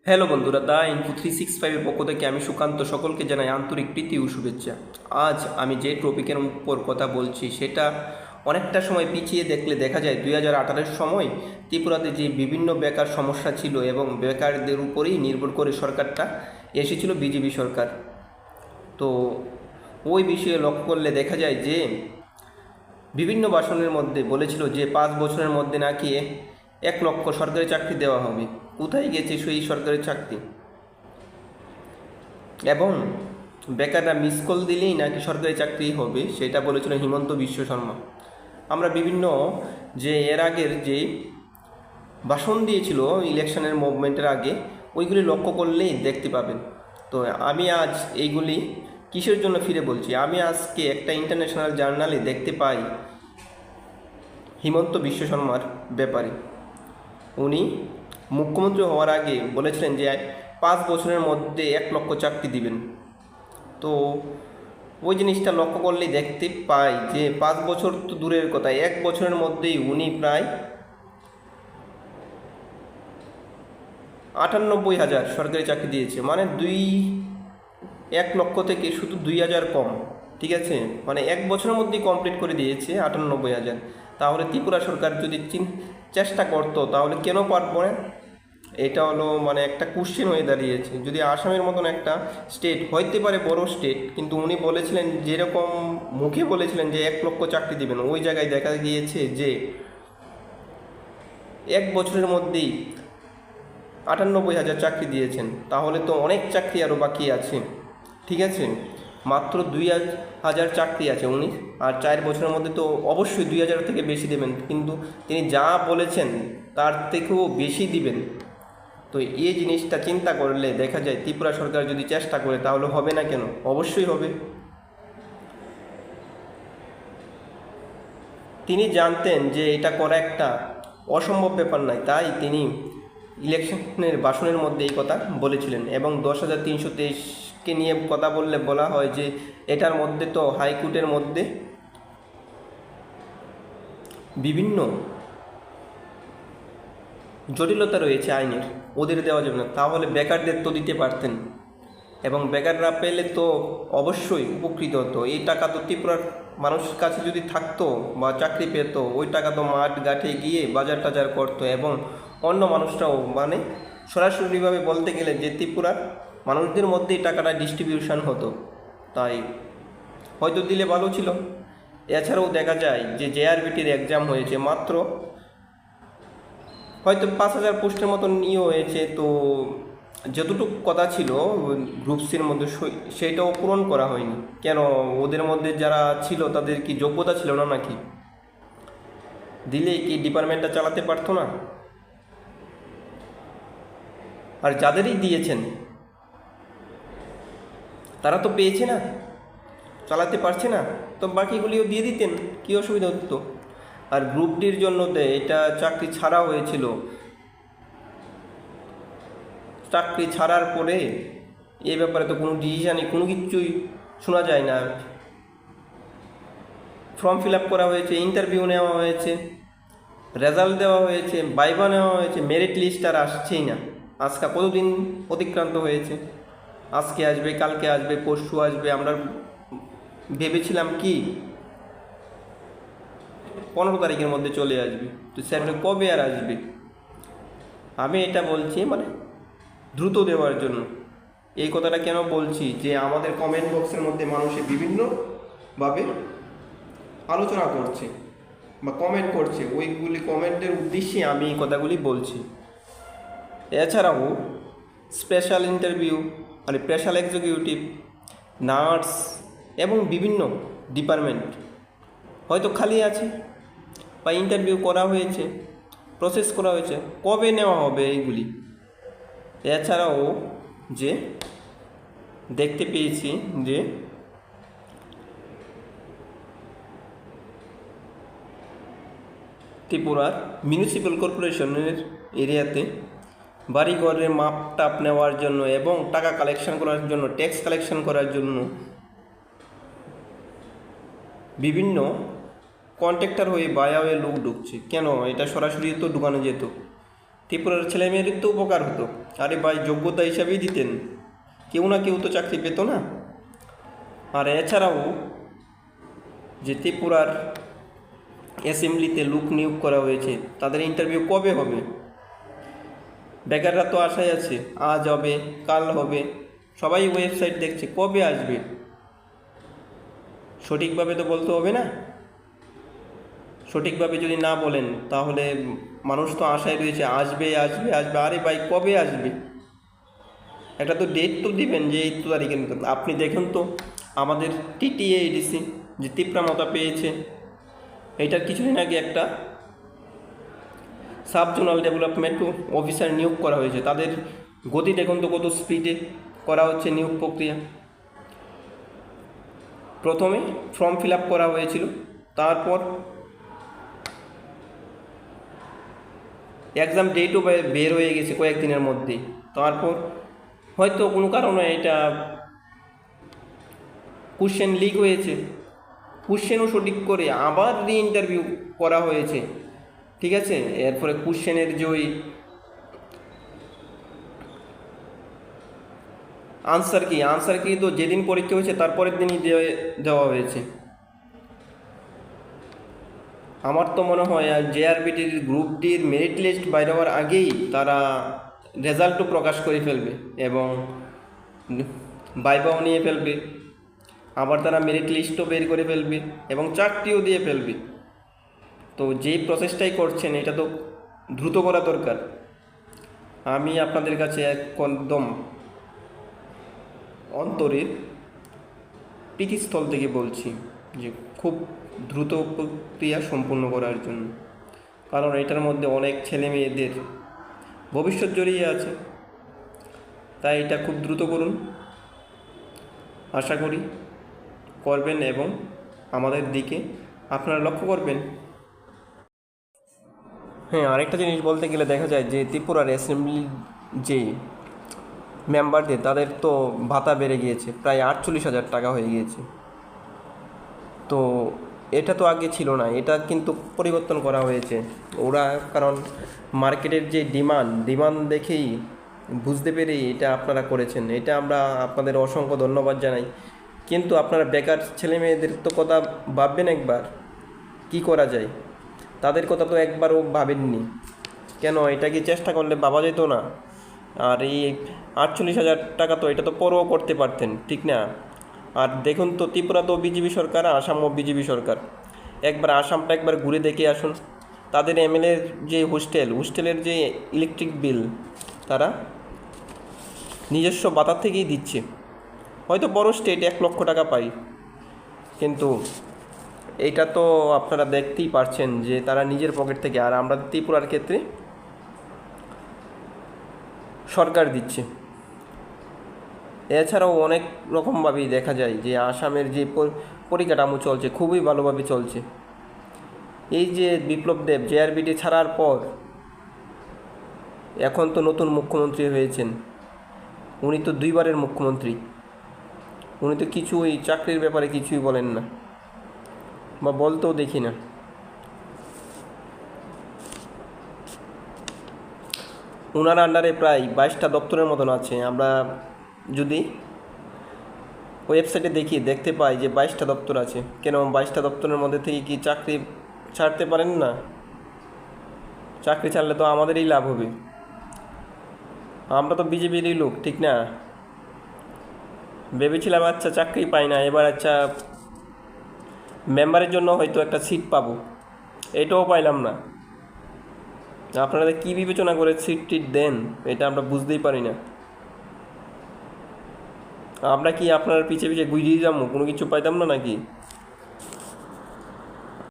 Hello বন্ধুরা, দা info 365-এর পক্ষ থেকে আমি সুকান্ত সকলকে জানাই আন্তরিক প্রীতি ও শুভেচ্ছা। আজ আমি যে টপিকের উপর কথা বলছি সেটা অনেকটা সময় পিছিয়ে দেখলে দেখা যায় 2018-এর সময় ত্রিপুরাতে যে বিভিন্ন বেকার সমস্যা ছিল এবং বেকারদের উপরেই নির্ভর করে সরকারটা এসেছিল বিজেপি সরকার। তো ওই বিষয়ে লক্ষ্য করলে দেখা যায় যে বিভিন্ন ভাষণের মধ্যে বলেছিল যে 5 বছরের মধ্যে নাকি 1 লক্ষ সরকারি চাকরি দেওয়া হবে। কোথায় গেছে সেই সরকারি চাকরি? এবং বেকাররা মিস কল দিলেই নাকি সরকারি চাকরি হবে, সেটা বলেছিল হিমন্ত বিশ্ব শর্মা। আমরা বিভিন্ন যে এর আগের যে ভাষণ দিয়েছিল ইলেকশনের মুভমেন্টের আগে, ওইগুলি লক্ষ্য করলেই দেখতে পাবেন। তো আমি আজ এইগুলি কিসের জন্য ফিরে বলছি, আমি আজকে একটা ইন্টারন্যাশনাল জার্নালে দেখতে পাই হিমন্ত বিশ্ব শর্মার ব্যাপারে। উনি মুখ্যমন্ত্রী হওয়ার আগে বলেছিলেন যে 5 বছরের মধ্যে 1 লক্ষ চাকরি দিবেন। তো ওই জিনিসটা লক্ষ্য করলেই দেখতে পাই যে 5 বছর তো দূরের কথা, 1 বছরের মধ্যেই উনি প্রায় 98,000 সরকারি চাকরি দিয়েছে। মানে 1 লক্ষ থেকে শুধু 2,000 কম, ঠিক আছে? মানে 1 বছরের মধ্যেই কমপ্লিট করে দিয়েছে 98,000। তাহলে ত্রিপুরা সরকার যদি চেষ্টা করতো তাহলে কেন পারবো না? এটা হলো মানে একটা কোশ্চেন হয়ে দাঁড়িয়েছে। যদি আসামের মতন একটা স্টেট হইতে পারে, বড় স্টেট, কিন্তু উনি বলেছিলেন যেরকম মুখে বলেছিলেন যে 1 লক্ষ চাকরি দিবেন, ওই জায়গায় দেখা গিয়েছে যে 1 বছরের মধ্যেই 98,000 চাকরি দিয়েছেন। তাহলে তো অনেক চাকরি আরও বাকি আছে, ঠিক আছে? মাত্র 2,000 চাকরি আছে উনি, আর 4 বছরের মধ্যে তো অবশ্যই 2,000 থেকে বেশি দেবেন, কিন্তু তিনি যা বলেছেন তার থেকেও বেশি দিবেন। তো এই জিনিসটা চিন্তা করলে দেখা যায় ত্রিপুরা সরকার যদি চেষ্টা করে তাহলে হবে না কেন? অবশ্যই হবে। তিনি জানতেন যে এটা করা একটা অসম্ভব ব্যাপার নয়, তাই তিনি ইলেকশনের ভাষণের মধ্যে এই কথা বলেছিলেন। এবং 10,323-কে নিয়ে কথা বললে বলা হয় যে এটার মধ্যে তো হাইকোর্টের মধ্যে বিভিন্ন জটিলতা রয়েছে আইনের, ওদের দেওয়া যাবে না। তাহলে বেকারদের তো দিতে পারতেন, এবং বেকাররা পেলে তো অবশ্যই উপকৃত হতো। এই টাকা তো ত্রিপুরার মানুষের কাছে যদি থাকতো বা চাকরি পেতো, ওই টাকা তো মাঠ ঘাটে গিয়ে বাজার টাজার করতো, এবং অন্য মানুষরাও মানে সরাসরিভাবে বলতে গেলে যে ত্রিপুরার মানুষদের মধ্যেই টাকাটা ডিস্ট্রিবিউশন হতো। তাই হয়তো দিলে ভালো ছিল। এছাড়াও দেখা যায় যে জেআরবিটির এক্সাম হয়েছে, মাত্র হয়তো 5,000 পোস্টের মতন ইয়ে হয়েছে। তো যতটুকু কথা ছিল গ্রুপ সির মধ্যে সেইটাও পূরণ করা হয়নি কেন? ওদের মধ্যে যারা ছিল তাদের কি যোগ্যতা ছিল না নাকি? দিলে কি ডিপার্টমেন্টটা চালাতে পারতো না? আর যাদেরই দিয়েছেন তারা তো পেয়েছে না, চালাতে পারছে না, তো বাকিগুলিও দিয়ে দিতেন, কী অসুবিধা হতো? আর গ্রুপ ডির জন্য এটা চাকরি ছাড়া হয়েছিল। চাকরি ছাড়ার পরে এ ব্যাপারে তো কোনো ডিসিশানই, কোনো কিছুই শোনা যায় না। ফর্ম ফিল আপ করা হয়েছে, ইন্টারভিউ নেওয়া হয়েছে, রেজাল্ট দেওয়া হয়েছে, ভাইভা নেওয়া হয়েছে, মেরিট লিস্ট আর আসছেই না। আজকে কতদিন অতিক্রান্ত হয়েছে? আজকে আসবে, কালকে আসবে, পরশু আসবে। আমরা ভেবেছিলাম কি 15 তারিখের মধ্যে চলে আসবে, তো স্যার কবে আর আসবে? আমি এটা বলছি মানে দ্রুত দেওয়ার জন্য। এই কথাটা কেন বলছি যে আমাদের কমেন্ট বক্সের মধ্যে মানুষে বিভিন্নভাবে আলোচনা করছে বা কমেন্ট করছে, ওইগুলি কমেন্টের উদ্দেশ্যে আমি এই কথাগুলি বলছি। এছাড়াও স্পেশাল ইন্টারভিউ মানে স্পেশাল এক্সিকিউটিভ, নার্স এবং বিভিন্ন ডিপার্টমেন্ট হয়তো খালি আছে বা ইন্টারভিউ করা হয়েছে, প্রসেস করা হয়েছে, কবে নেওয়া হবে এইগুলি? এছাড়াও যে দেখতে পেয়েছি যে ত্রিপুরার মিউনিসিপ্যাল কর্পোরেশনের এরিয়াতে বাড়িঘরের মাপ টাপ নেওয়ার জন্য এবং টাকা কালেকশন করার জন্য, ট্যাক্স কালেকশন করার জন্য বিভিন্ন কন্ট্রাক্টর হয়ে বায়া হয়ে লোক ঢুকছে। কেন? এটা সরাসরি তো ঢুকানো যেত। ত্রিপুরার ছেলে মেয়েদের তো উপকার হতো। আরে ভাই, যোগ্যতা হিসাবেই দিতেন, কেউ না কেউ তো চাকরি পেত না। আর এছাড়াও যে ত্রিপুরার অ্যাসেম্বলিতে লোক নিয়োগ করা হয়েছে, তাদের ইন্টারভিউ কবে হবে? বেকাররা তো আশায় আছে, আজ হবে, কাল হবে, সবাই ওয়েবসাইট দেখছে, কবে আসবে? সঠিকভাবে তো বলতে হবে না? সঠিকভাবে যদি না বলেন তাহলে মানুষ তো আশায় রয়েছে, আসবে আসবে আসবে। আরে ভাই, কবে আসবে? একটা তো ডেট তো দিবেন যে এই তো তারিখের মতো। আপনি দেখুন তো আমাদের TTADC যে তীব্রামতা পেয়েছে, এইটার কিছুদিন আগে একটা সাব জোনাল ডেভেলপমেন্ট অফিসার নিয়োগ করা হয়েছে। তাদের গতি দেখুন তো কত স্পিডে করা হচ্ছে নিয়োগ প্রক্রিয়া। প্রথমে ফর্ম ফিল আপ করা হয়েছিল, তারপর এক্সাম ডেটও বের হয়ে গেছে কয়েকদিনের মধ্যেই। তারপর হয়তো কোনো কারণে এটা কোশ্চেন লিক হয়েছে, কোশ্চেনও সঠিক করে আবার ইন্টারভিউ করা হয়েছে, ঠিক আছে। এরপরে কোশ্চেনের যে ওই আনসার কি তো যেদিন পরীক্ষা হয়েছে তারপরের দিনই দেওয়া হয়েছে। আমার তো মনে হয় JRBটির গ্রুপ ডির মেরিট লিস্ট বাইরে হওয়ার আগেই তারা রেজাল্টও প্রকাশ করে ফেলবে এবং ভাইভাও নিয়ে ফেলবে, আবার তারা মেরিট লিস্টও বের করে ফেলবে এবং চাকরিও দিয়ে ফেলবে। তো যেই প্রসেসটাই করছেন এটা তো দ্রুত করা দরকার। আমি আপনাদের কাছে একদম অন্তরের প্রীতিস্থল থেকে বলছি যে খুব দ্রুত প্রক্রিয়া সম্পূর্ণ করার জন্য, কারণ এটার মধ্যে অনেক ছেলে মেয়েদের ভবিষ্যৎ জড়িয়ে আছে। তাই এটা খুব দ্রুত করুন, আশা করি করবেন এবং আমাদের দিকে আপনারা লক্ষ্য করবেন। হ্যাঁ, আরেকটা জিনিস বলতে গেলে দেখা যায় যে ত্রিপুরার অ্যাসেম্বলি যে মেম্বারদের, তাদের তো ভাতা বেড়ে গিয়েছে, প্রায় 48,000 টাকা হয়ে গিয়েছে। তো এটা তো আগে ছিল না, এটা কিন্তু পরিবর্তন করা হয়েছে ওরা, কারণ মার্কেটের যে ডিমান্ড দেখেই বুঝতে পেরেই এটা আপনারা করেছেন। এটা আমরা আপনাদের অসংখ্য ধন্যবাদ জানাই। কিন্তু আপনারা বেকার ছেলে মেয়েদের তো কথা ভাববেন একবার, কি করা যায় তাদের কথা তো একবারও ভাবেননি কেন? এটা কি চেষ্টা করলে ভাবা যেত না? আর এই 48,000 টাকা তো এটা তো পরও করতে পারতেন, ঠিক না? আর দেখুন তো ত্রিপুরা তো বিজেপি সরকার, আসামও বিজেপি সরকার। একবার আসামটা একবার ঘুরে দেখে আসুন। তাদের MLAর যে হোস্টেলের যে ইলেকট্রিক বিল তারা নিজস্ব ভাতা থেকেই দিচ্ছে। হয়তো বড় স্টেট 1 লক্ষ টাকা পাই, কিন্তু এইটা তো আপনারা দেখতেই পারছেন যে তারা নিজের পকেট থেকে। আর আমরা ত্রিপুরার ক্ষেত্রে সরকার দিচ্ছে। এছাড়াও অনেক রকমভাবেই দেখা যায় যে আসামের যে পরিকাঠামো চলছে খুবই ভালোভাবে চলছে। এই যে বিপ্লব দেব JRBটি ছাড়ার পর এখন তো নতুন মুখ্যমন্ত্রী হয়েছেন, উনি তো 2বারের মুখ্যমন্ত্রী। উনি তো কিছুই চাকরির ব্যাপারে কিছুই বলেন না বা বলতেও দেখি না। ওনার আন্ডারে প্রায় 22টা দপ্তরের মতন আছে। আমরা যদি ওয়েবসাইটে দেখতে পাই যে 22টা দপ্তর আছে। কেন 22টা দপ্তরের মধ্যে থেকে কি চাকরি ছাড়তে পারেন না? চাকরি ছাড়লে তো আমাদেরই লাভ হবে। আমরা তো বিজেপিরই লোক, ঠিক না? ভেবেছিলাম আচ্ছা চাকরি পাই না, এবার আচ্ছা মেম্বারের জন্য হয়তো একটা সিট পাবো, এটাও পাইলাম না। আপনারা কী বিবেচনা করে সিট টিট দেন এটা আমরা বুঝতেই পারি না। আমরা কি আপনার পিছে পিছে ঘুরিয়ে যাবো, কোনো কিছু পাইতাম না নাকি?